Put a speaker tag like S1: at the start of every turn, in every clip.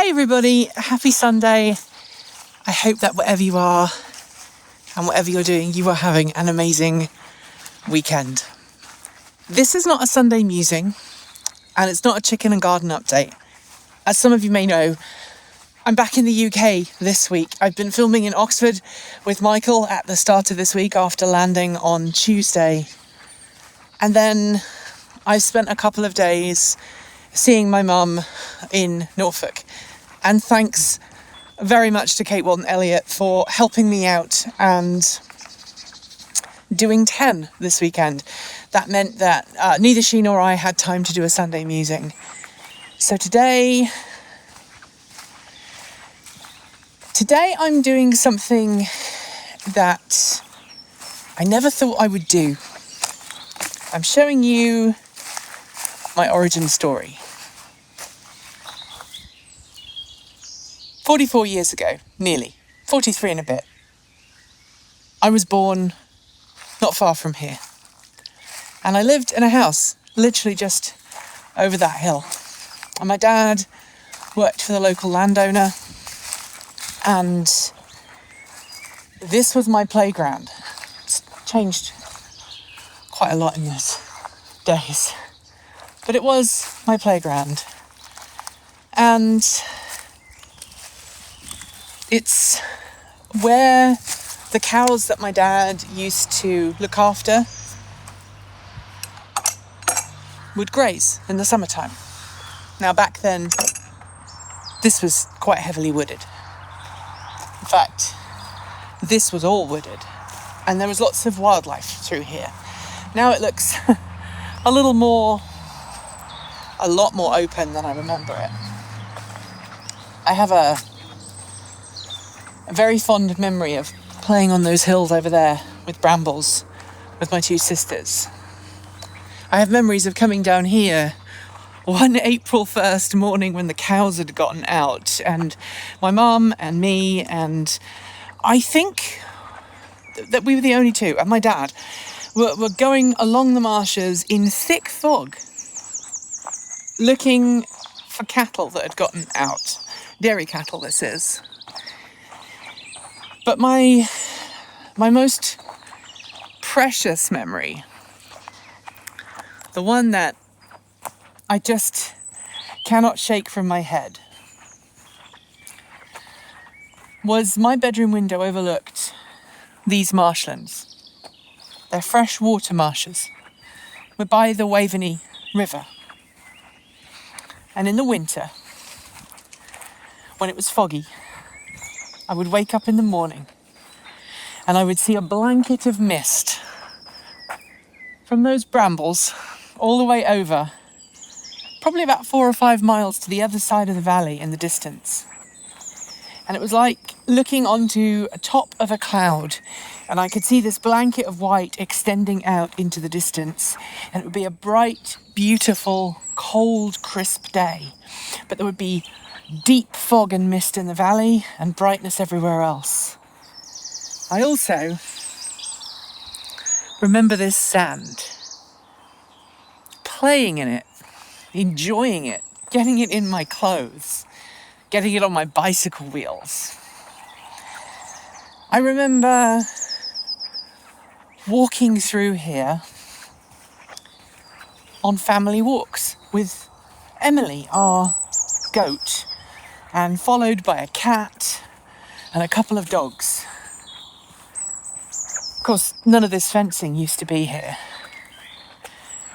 S1: Hey everybody, happy Sunday. I hope that wherever you are and whatever you're doing, you are having an amazing weekend. This is not a Sunday musing, and it's not a chicken and garden update. As some of you may know, I'm back in the UK this week. I've been filming in Oxford with Michael at the start of this week after landing on Tuesday. And then I've spent a couple of days seeing my mum in Norfolk. And thanks very much to Kate Walton-Elliott for helping me out and doing 10 this weekend. That meant that neither she nor I had time to do a Sunday musing. So today I'm doing something that I never thought I would do. I'm showing you my origin story. 44 years ago, nearly, 43 and a bit, I was born not far from here. And I lived in a house literally just over that hill. And my dad worked for the local landowner, and this was my playground. It's changed quite a lot in those days, but it was my playground. And it's where the cows that my dad used to look after would graze in the summertime. Now back then, this was quite heavily wooded. In fact, this was all wooded, and there was lots of wildlife through here. Now it looks a lot more open than I remember it. I have a very fond memory of playing on those hills over there with brambles with my two sisters. I have memories of coming down here one April 1st morning when the cows had gotten out, and my mum and me, and I think that we were the only two, and my dad were going along the marshes in thick fog, looking for cattle that had gotten out. Dairy cattle, this is. But my most precious memory, the one that I just cannot shake from my head, was my bedroom window overlooked these marshlands. They're freshwater marshes. We're by the Waveney River. And in the winter, when it was foggy, I would wake up in the morning and I would see a blanket of mist from those brambles all the way over, probably about 4 or 5 miles to the other side of the valley in the distance. And it was like looking onto a top of a cloud, and I could see this blanket of white extending out into the distance, and it would be a bright, beautiful, cold, crisp day. But there would be deep fog and mist in the valley and brightness everywhere else. I also remember this sand, playing in it, enjoying it, getting it in my clothes, getting it on my bicycle wheels. I remember walking through here on family walks with Emily, our goat, and followed by a cat and a couple of dogs. Of course, none of this fencing used to be here.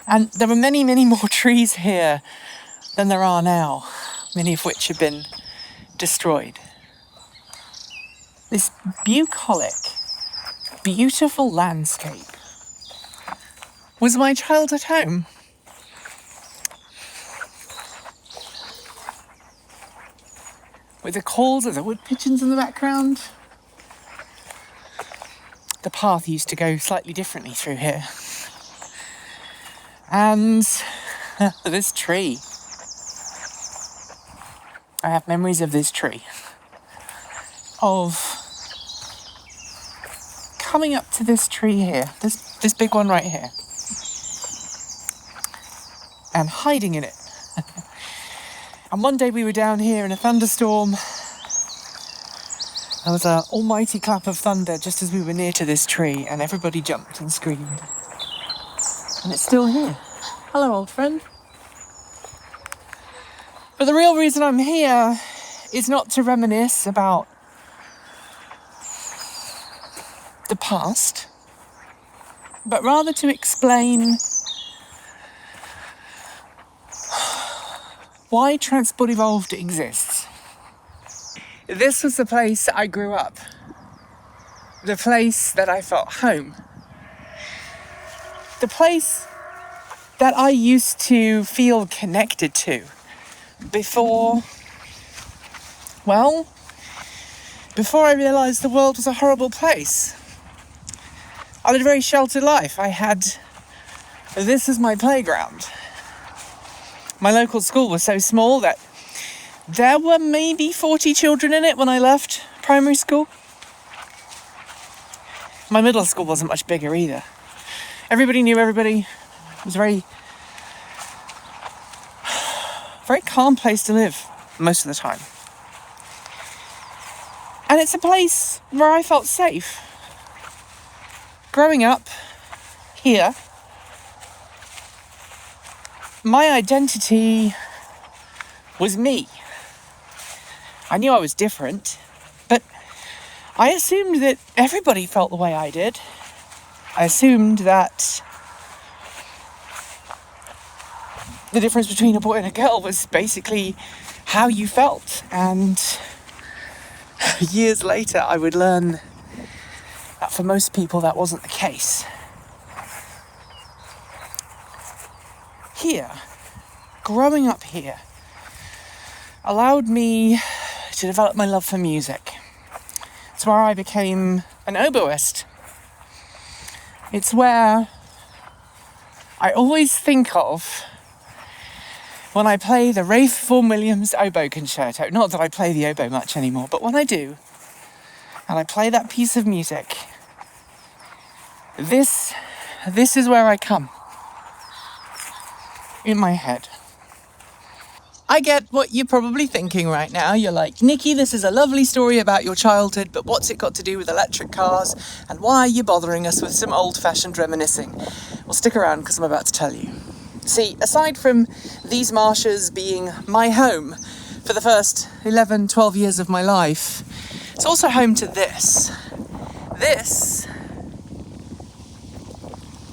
S1: And there were many, many more trees here than there are now, many of which have been destroyed. This bucolic, beautiful landscape was my childhood home. With the calls of the wood pigeons in the background. The path used to go slightly differently through here. And this tree. I have memories of this tree. Of coming up to this tree here, this big one right here, and hiding in it And one day we were down here in a thunderstorm. There was an almighty clap of thunder just as we were near to this tree, and everybody jumped and screamed. And it's still here. Hello, old friend. But the real reason I'm here is not to reminisce about the past, but rather to explain why Transport Evolved exists. This was the place I grew up, the place that I felt home, the place that I used to feel connected to before I realised the world was a horrible place. I led a very sheltered life. This as my playground. My local school was so small that there were maybe 40 children in it when I left primary school. My middle school wasn't much bigger either. Everybody knew everybody. It was a very calm place to live most of the time. And it's a place where I felt safe. Growing up here, my identity was me. I knew I was different, but I assumed that everybody felt the way I did. I assumed that the difference between a boy and a girl was basically how you felt. And years later, I would learn that for most people, that wasn't the case. Here, growing up here, allowed me to develop my love for music. It's where I became an oboist. It's where I always think of when I play the Ralph Vaughan Williams oboe concerto. Not that I play the oboe much anymore, but when I do, and I play that piece of music, this is where I come. In my head. I get what you're probably thinking right now. You're like, Nikki, this is a lovely story about your childhood, but what's it got to do with electric cars? And why are you bothering us with some old-fashioned reminiscing? Well, stick around because I'm about to tell you. See, aside from these marshes being my home for the first 11, 12 years of my life, it's also home to this. This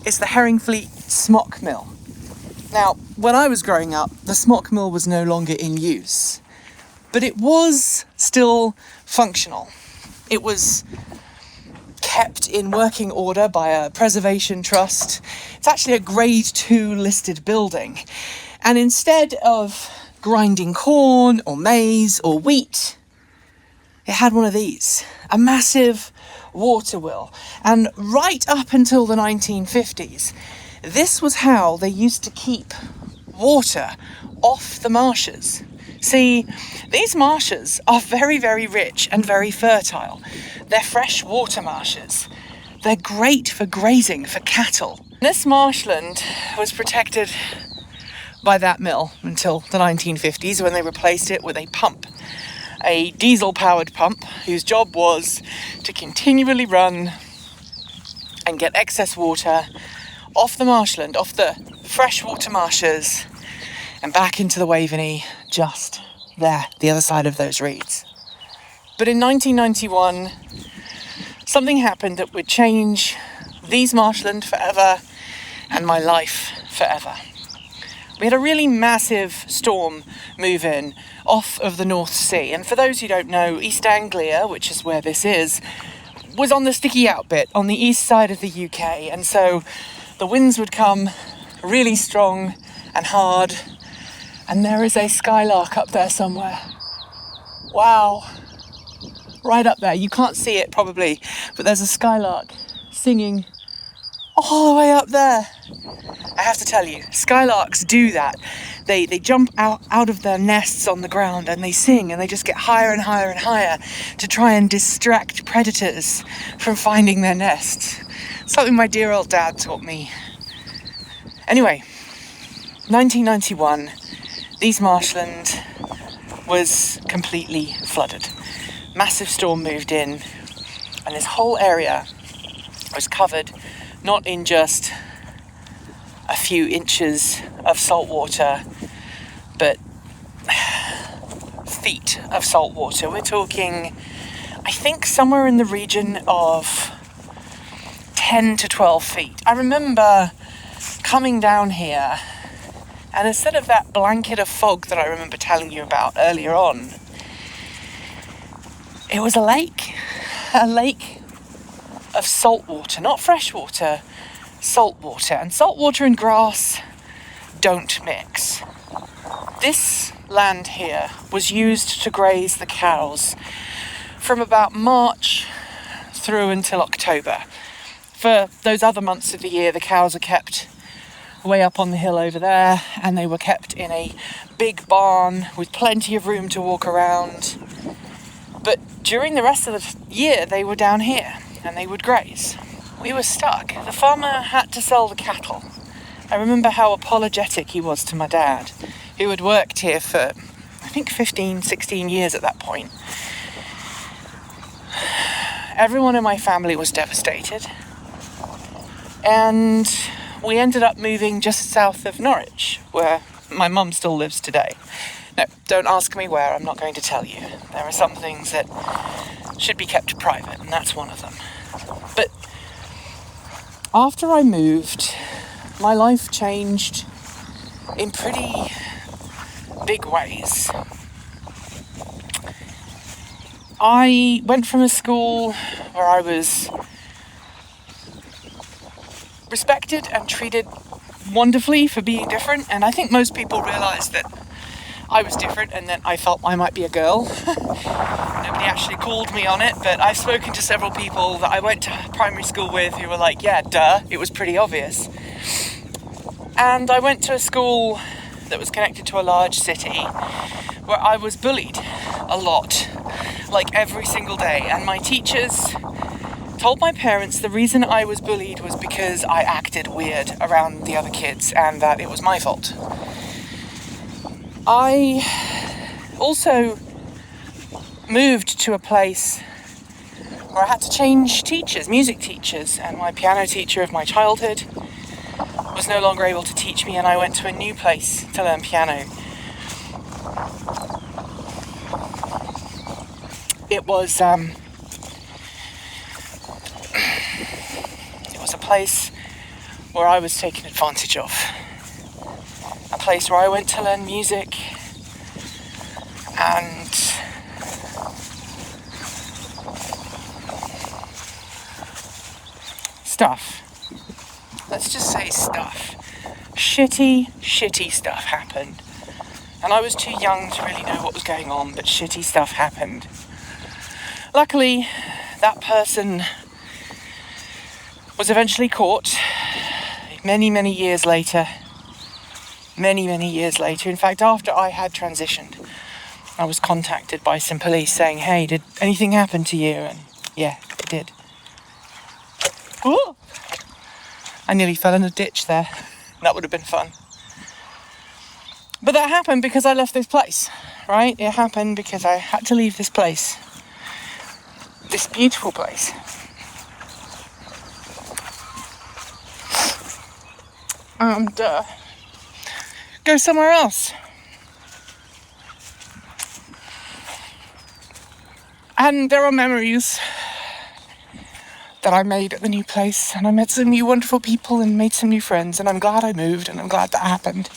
S1: is the Herringfleet Smock Mill. Now, when I was growing up, the smock mill was no longer in use, but it was still functional. It was kept in working order by a preservation trust. It's actually a grade 2 listed building. And instead of grinding corn or maize or wheat, it had one of these, a massive water wheel. And right up until the 1950s, this was how they used to keep water off the marshes. See, these marshes are very, very rich and very fertile. They're fresh water marshes. They're great for grazing for cattle. This marshland was protected by that mill until the 1950s when they replaced it with a pump, a diesel-powered pump whose job was to continually run and get excess water off the marshland, off the freshwater marshes, and back into the Waveney, just there, the other side of those reeds. But in 1991, something happened that would change these marshland forever and my life forever. We had a really massive storm move in off of the North Sea, and for those who don't know, East Anglia, which is where this is, was on the sticky out bit on the east side of the UK, and so the winds would come really strong and hard, and there is a skylark up there somewhere. Wow. Right up there. You can't see it probably, but there's a skylark singing all the way up there. I have to tell you, skylarks do that. They jump out of their nests on the ground and they sing, and they just get higher and higher and higher to try and distract predators from finding their nests. Something my dear old dad taught me. Anyway, 1991, These marshland was completely flooded. Massive storm moved in, and this whole area was covered not in just a few inches of salt water, but feet of salt water. We're talking, I think, somewhere in the region of 10 to 12 feet. I remember coming down here, and instead of that blanket of fog that I remember telling you about earlier on, it was a lake of salt water, not fresh water, salt water. And salt water and grass don't mix. This land here was used to graze the cows from about March through until October. For those other months of the year, the cows are kept way up on the hill over there, and they were kept in a big barn with plenty of room to walk around. But during the rest of the year, they were down here and they would graze. We were stuck. The farmer had to sell the cattle. I remember how apologetic he was to my dad, who had worked here for, I think, 15, 16 years at that point. Everyone in my family was devastated. And we ended up moving just south of Norwich, where my mum still lives today. No, don't ask me where, I'm not going to tell you. There are some things that should be kept private, and that's one of them. But after I moved, my life changed in pretty big ways. I went from a school where I was respected and treated wonderfully for being different, and I think most people realised that I was different and that I felt I might be a girl. Nobody actually called me on it, but I've spoken to several people that I went to primary school with who were like, yeah, duh, it was pretty obvious. And I went to a school that was connected to a large city where I was bullied a lot, like every single day, and my teachers told my parents the reason I was bullied was because I acted weird around the other kids and that it was my fault. I also moved to a place where I had to change teachers, music teachers, and my piano teacher of my childhood was no longer able to teach me, and I went to a new place to learn piano. It was a place where I was taken advantage of. A place where I went to learn music and stuff. Let's just say stuff. Shitty stuff happened. And I was too young to really know what was going on, but shitty stuff happened. Luckily, that person was eventually caught many years later. Many years later. In fact, after I had transitioned, I was contacted by some police saying, hey, did anything happen to you? And yeah, it did. Ooh! I nearly fell in a ditch there. That would have been fun. But that happened because I left this place, right? It happened because I had to leave this place. This beautiful place. And go somewhere else. And there are memories that I made at the new place, and I met some new wonderful people and made some new friends, and I'm glad I moved, and I'm glad that happened.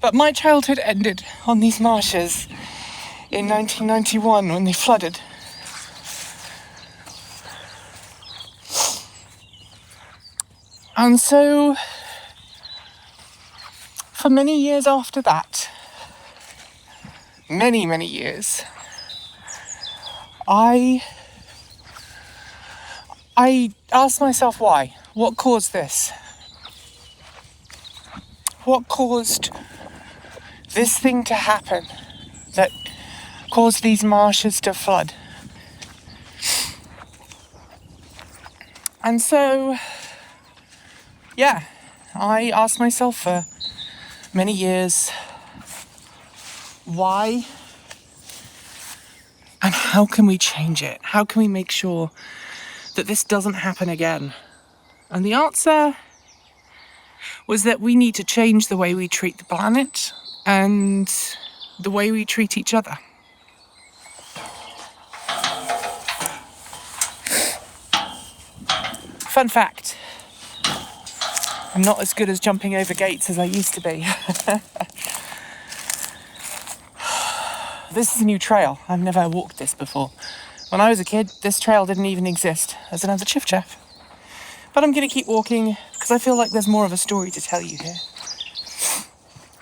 S1: But my childhood ended on these marshes in 1991 when they flooded. And so, for many years after that, many years, I asked myself why. What caused this? What caused this thing to happen that caused these marshes to flood? And so, yeah, I asked myself for many years, why and how can we change it? How can we make sure that this doesn't happen again? And the answer was that we need to change the way we treat the planet and the way we treat each other. Fun fact, I'm not as good as jumping over gates as I used to be. This is a new trail. I've never walked this before. When I was a kid, this trail didn't even exist as another chiff chaff. But I'm going to keep walking because I feel like there's more of a story to tell you here.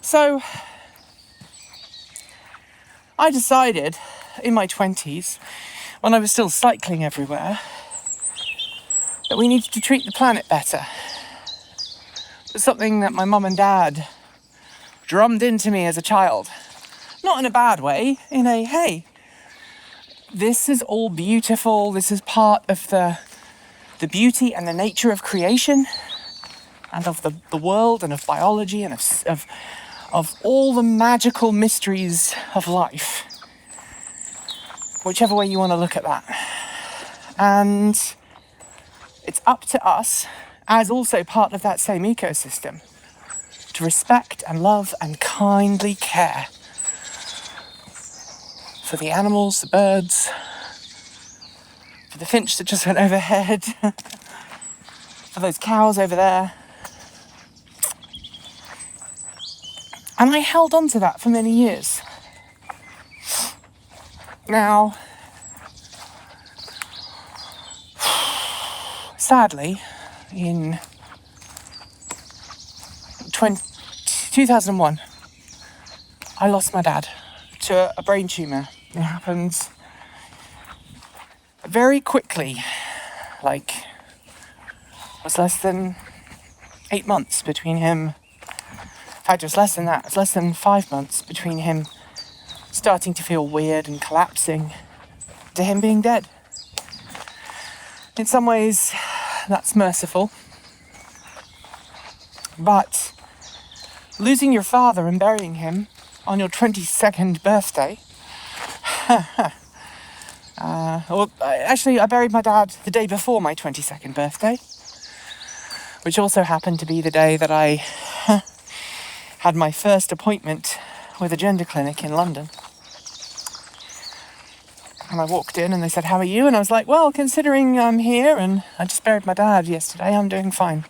S1: So, I decided in my 20s, when I was still cycling everywhere, that we needed to treat the planet better. It's something that my mum and dad drummed into me as a child. Not in a bad way, in a, hey, this is all beautiful, this is part of the beauty and the nature of creation and of the world and of biology and of all the magical mysteries of life. Whichever way you want to look at that. And it's up to us, as also part of that same ecosystem, to respect and love and kindly care for the animals, the birds, for the finch that just went overhead, for those cows over there. And I held on to that for many years. Now, sadly, in 2001, I lost my dad to a brain tumour. It happened very quickly, like, it was less than 8 months between him. In fact, it was less than that. It was less than 5 months between him starting to feel weird and collapsing to him being dead. In some ways, that's merciful. But losing your father and burying him on your 22nd birthday. Actually, I buried my dad the day before my 22nd birthday, which also happened to be the day that I had my first appointment with a gender clinic in London. And I walked in and they said, "How are you?" And I was like, "Well, considering I'm here and I just buried my dad yesterday, I'm doing fine."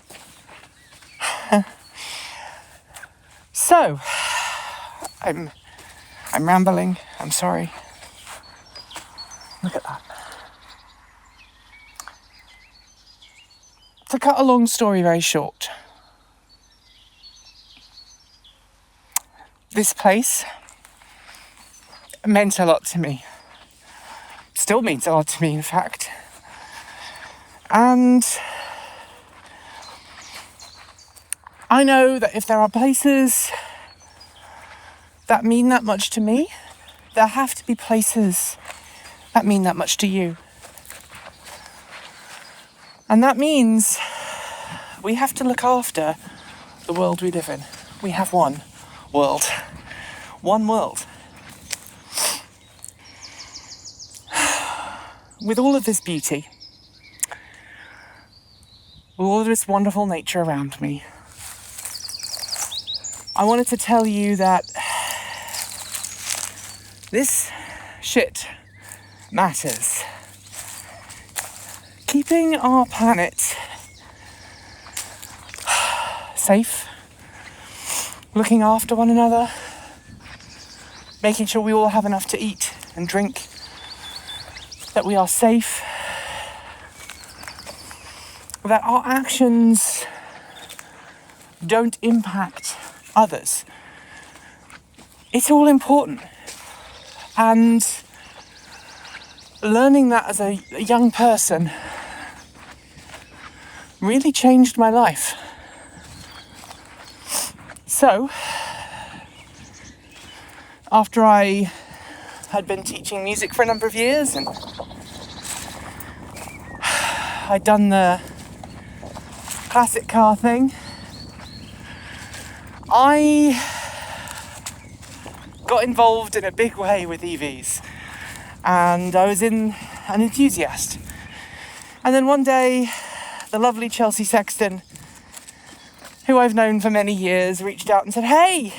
S1: So, I'm rambling, I'm sorry. Look at that. To cut a long story very short, this place meant a lot to me. Still means a lot to me, in fact. And I know that if there are places that mean that much to me, there have to be places that mean that much to you. And that means we have to look after the world we live in. We have one world. One world. With all of this beauty, with all of this wonderful nature around me, I wanted to tell you that this shit matters. Keeping our planet safe, looking after one another, making sure we all have enough to eat and drink, that we are safe, that our actions don't impact others. It's all important. And learning that as a young person really changed my life. So, after I had been teaching music for a number of years and I'd done the classic car thing. I got involved in a big way with EVs, and I was an enthusiast. And then one day, the lovely Chelsea Sexton, who I've known for many years, reached out and said, "Hey,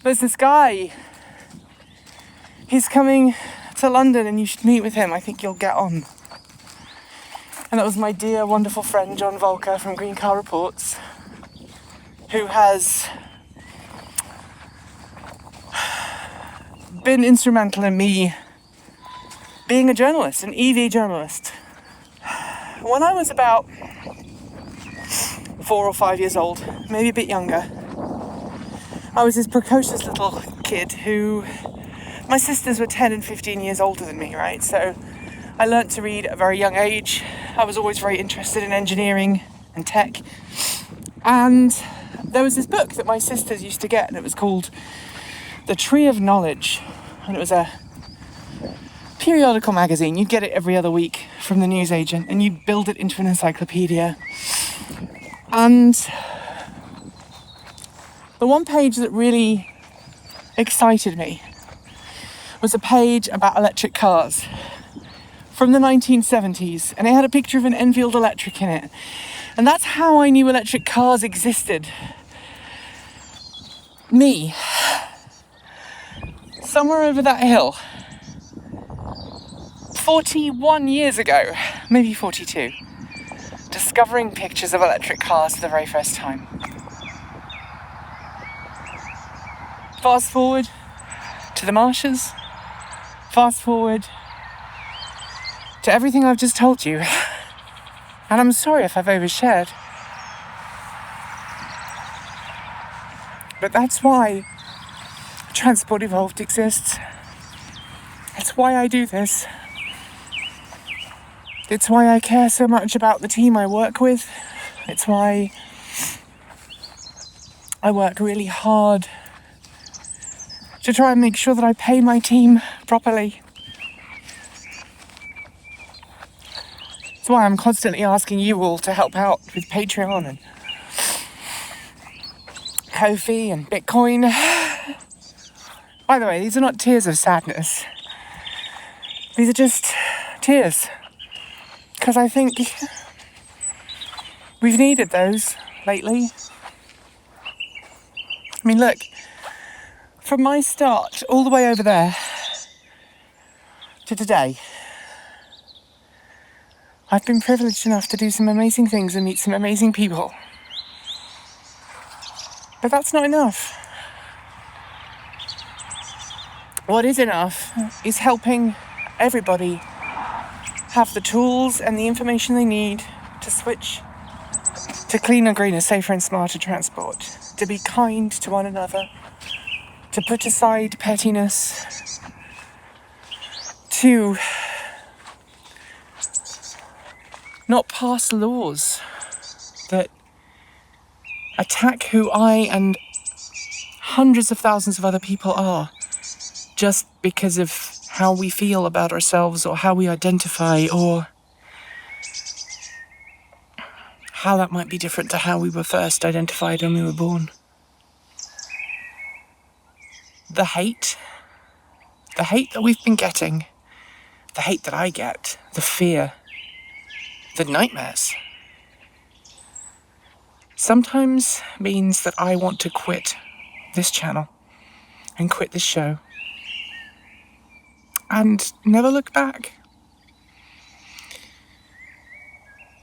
S1: there's this guy. He's coming to London and you should meet with him. I think you'll get on." And that was my dear, wonderful friend, John Volker from Green Car Reports, who has been instrumental in me being a journalist, an EV journalist. When I was about 4 or 5 years old, maybe a bit younger, I was this precocious little kid who, my sisters were 10 and 15 years older than me, right? So I learnt to read at a very young age. I was always very interested in engineering and tech. And there was this book that my sisters used to get, and it was called The Tree of Knowledge. And it was a periodical magazine. You'd get it every other week from the newsagent, and you'd build it into an encyclopedia. And the one page that really excited me was a page about electric cars from the 1970s, and it had a picture of an Enfield Electric in it. And that's how I knew electric cars existed. Me, somewhere over that hill, 41 years ago, maybe 42, discovering pictures of electric cars for the very first time. Fast forward to the marshes, fast forward to everything I've just told you. And I'm sorry if I've overshared. But that's why Transport Evolved exists. It's why I do this. It's why I care so much about the team I work with. It's why I work really hard to try and make sure that I pay my team properly. That's why I'm constantly asking you all to help out with Patreon and Ko-fi and Bitcoin. By the way, these are not tears of sadness. These are just tears. Because I think we've needed those lately. I mean, look, from my start all the way over there to today, I've been privileged enough to do some amazing things and meet some amazing people. But that's not enough. What is enough is helping everybody have the tools and the information they need to switch to cleaner, greener, safer and smarter transport, to be kind to one another, to put aside pettiness, to not pass laws that attack who I and hundreds of thousands of other people are just because of how we feel about ourselves or how we identify or how that might be different to how we were first identified when we were born. The hate that we've been getting, the hate that I get, the fear, the nightmares, sometimes means that I want to quit this channel and quit this show and never look back.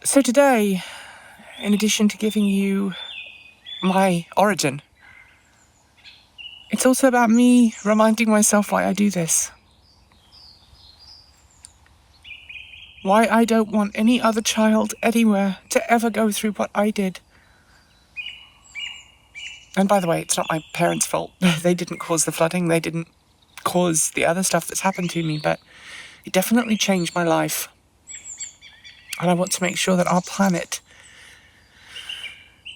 S1: So today, in addition to giving you my origin, it's also about me reminding myself why I do this. Why I don't want any other child anywhere to ever go through what I did. And by the way, it's not my parents' fault. They didn't cause the flooding. They didn't cause the other stuff that's happened to me, but it definitely changed my life. And I want to make sure that our planet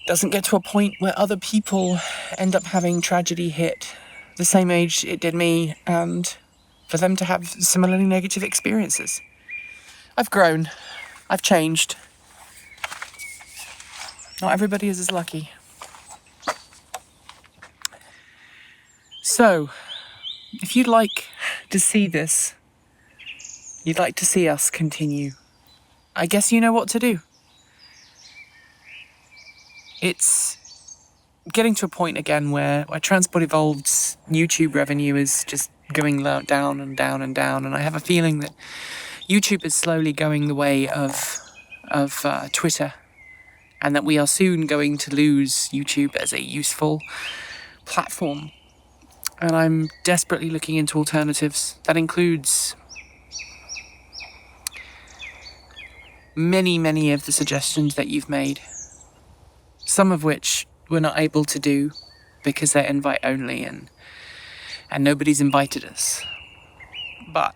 S1: doesn't get to a point where other people end up having tragedy hit the same age it did me, and for them to have similarly negative experiences. I've grown. I've changed. Not everybody is as lucky. So, if you'd like to see this, you'd like to see us continue, I guess you know what to do. It's getting to a point again where Transport Evolved's YouTube revenue is just going down and down and down, and I have a feeling that YouTube is slowly going the way of Twitter, and that we are soon going to lose YouTube as a useful platform. And I'm desperately looking into alternatives. That includes many of the suggestions that you've made, some of which we're not able to do because they're invite only and nobody's invited us. But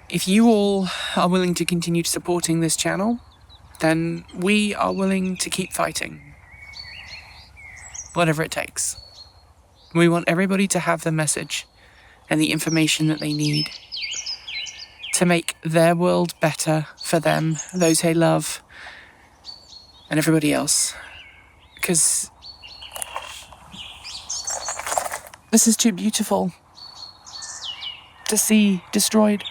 S1: if you all are willing to continue supporting this channel, then we are willing to keep fighting. Whatever it takes. We want everybody to have the message and the information that they need to make their world better for them, those they love, and everybody else. Because this is too beautiful to see destroyed.